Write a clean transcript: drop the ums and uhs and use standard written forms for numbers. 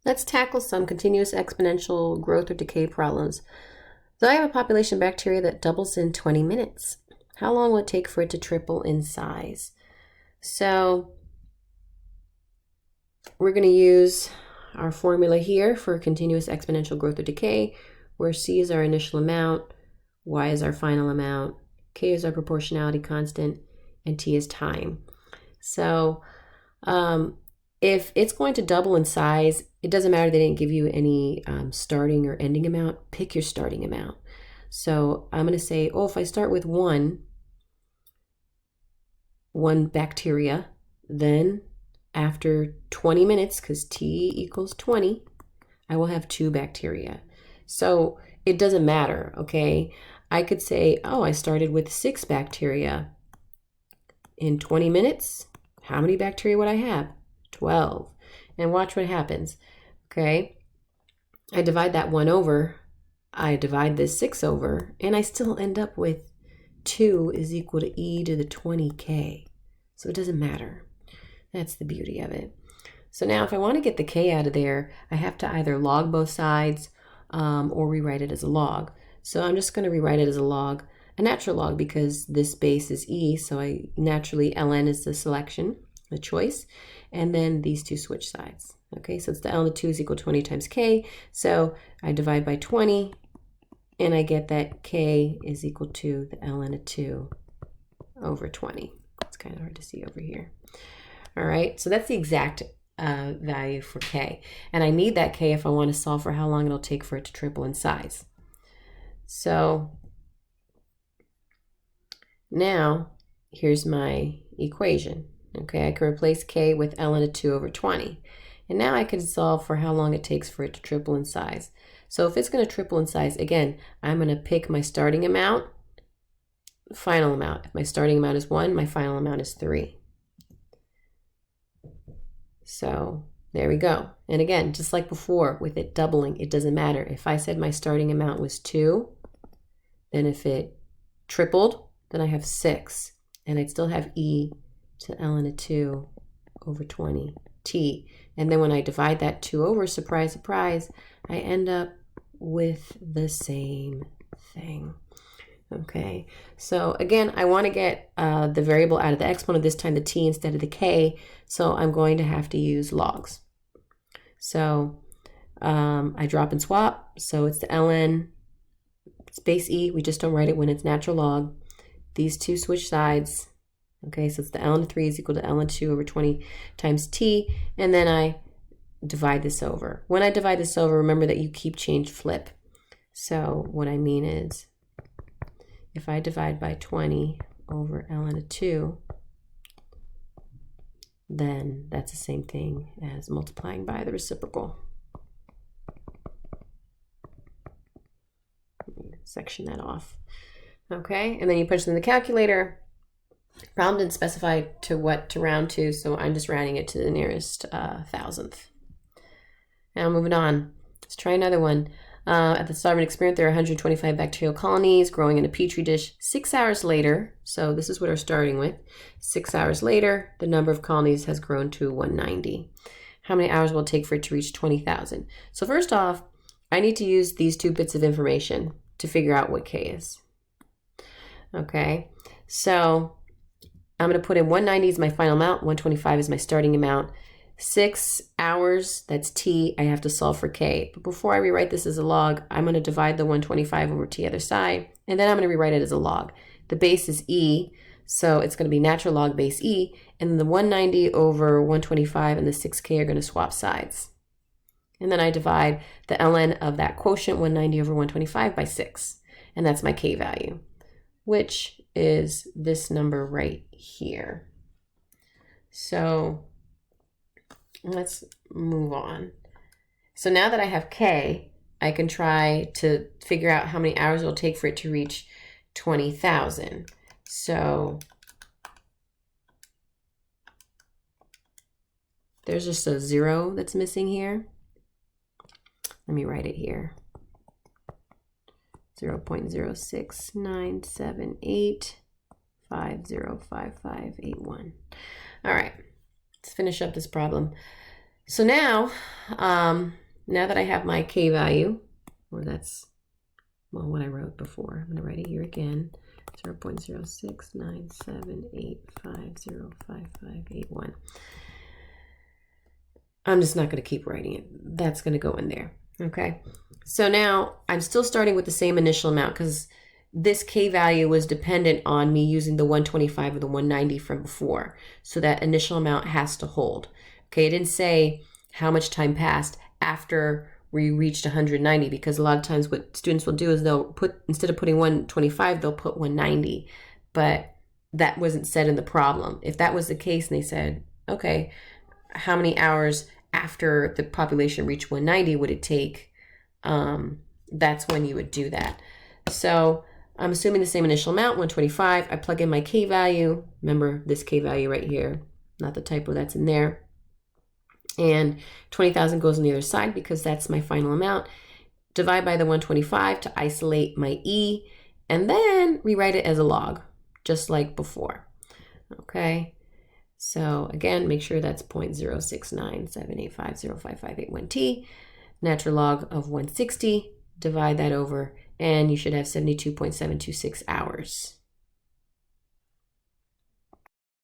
Let's tackle some continuous exponential growth or decay problems. So I have a population of bacteria that doubles in 20 minutes. How long will it take for it to triple in size? So we're going to use our formula here for continuous exponential growth or decay, where C is our initial amount, Y is our final amount, K is our proportionality constant, and T is time. So if it's going to double in size, it doesn't matter they didn't give you any starting or ending amount. Pick your starting amount. So I'm going to say, oh, if I start with one bacteria, then after 20 minutes, because T equals 20, I will have 2 bacteria. So it doesn't matter, okay? I could say, oh, I started with 6 bacteria. In 20 minutes, how many bacteria would I have? 12. And watch what happens, okay? I divide that 1 over, I divide this 6 over, and I still end up with 2 is equal to e to the 20k. So it doesn't matter. That's the beauty of it. So now if I want to get the k out of there, I have to either log both sides or rewrite it as a log. So I'm just going to rewrite it as a log, a natural log, because this base is e, so I naturally ln is the selection, the choice, and then these two switch sides. Okay, so it's the ln of 2 is equal to 20 times k, so I divide by 20, and I get that k is equal to the ln of 2 over 20. It's kind of hard to see over here. All right, so that's the exact value for k, and I need that k if I want to solve for how long it'll take for it to triple in size. So now here's my equation. Okay, I can replace k with ln of 2 over 20. And now I can solve for how long it takes for it to triple in size. So if it's going to triple in size, again, I'm going to pick my starting amount, final amount. If my starting amount is 1, my final amount is 3. So there we go. And again, just like before, with it doubling, it doesn't matter. If I said my starting amount was 2, then if it tripled, then I have 6. And I'd still have e to ln of 2 over 20 t. And then when I divide that 2 over, surprise, surprise, I end up with the same thing. Okay, so again, I want to get the variable out of the exponent, this time the t instead of the k, so I'm going to have to use logs. So I drop and swap, so it's the ln, it's base e, we just don't write it when it's natural log. These two switch sides, okay, so it's the ln of 3 is equal to ln of 2 over 20 times t, and then I divide this over. When I divide this over, remember that you keep change flip. So what I mean is, if I divide by 20 over ln of 2, then that's the same thing as multiplying by the reciprocal. Section that off. Okay, and then you punch in the calculator. Problem didn't specify to what to round to, so I'm just rounding it to the nearest thousandth. Now moving on. Let's try another one. At the start of an experiment, there are 125 bacterial colonies growing in a petri dish. 6 hours later, so this is what we're starting with. 6 hours later, the number of colonies has grown to 190. How many hours will it take for it to reach 20,000? So first off, I need to use these 2 bits of information to figure out what k is. Okay, so I'm going to put in 190 is my final amount, 125 is my starting amount. 6 hours, that's t, I have to solve for k. But before I rewrite this as a log, I'm going to divide the 125 over to the other side, and then I'm going to rewrite it as a log. The base is e, so it's going to be natural log base e, and the 190 over 125 and the 6k are going to swap sides. And then I divide the ln of that quotient, 190 over 125, by 6, and that's my k value, which is this number right here. So let's move on. So now that I have k, I can try to figure out how many hours it will take for it to reach 20,000. So there's just a 0 that's missing here. Let me write it here. 0.06978505581. All right, let's finish up this problem. So now, now that I have my K value, or that's, well, what I wrote before, I'm going to write it here again, 0.06978505581. I'm just not going to keep writing it. That's going to go in there. Okay. So now I'm still starting with the same initial amount because this K value was dependent on me using the 125 or the 190 from before. So that initial amount has to hold. Okay. It didn't say how much time passed after we reached 190, because a lot of times what students will do is they'll put, instead of putting 125, they'll put 190. But that wasn't said in the problem. If that was the case and they said, okay, how many hours after the population reached 190 would it take? That's when you would do that. So I'm assuming the same initial amount, 125. I plug in my K value. Remember this K value right here, not the typo that's in there. And 20,000 goes on the other side because that's my final amount. Divide by the 125 to isolate my E, and then rewrite it as a log, just like before. Okay. So again, make sure that's 0.06978505581t, natural log of 160, divide that over, and you should have 72.726 hours.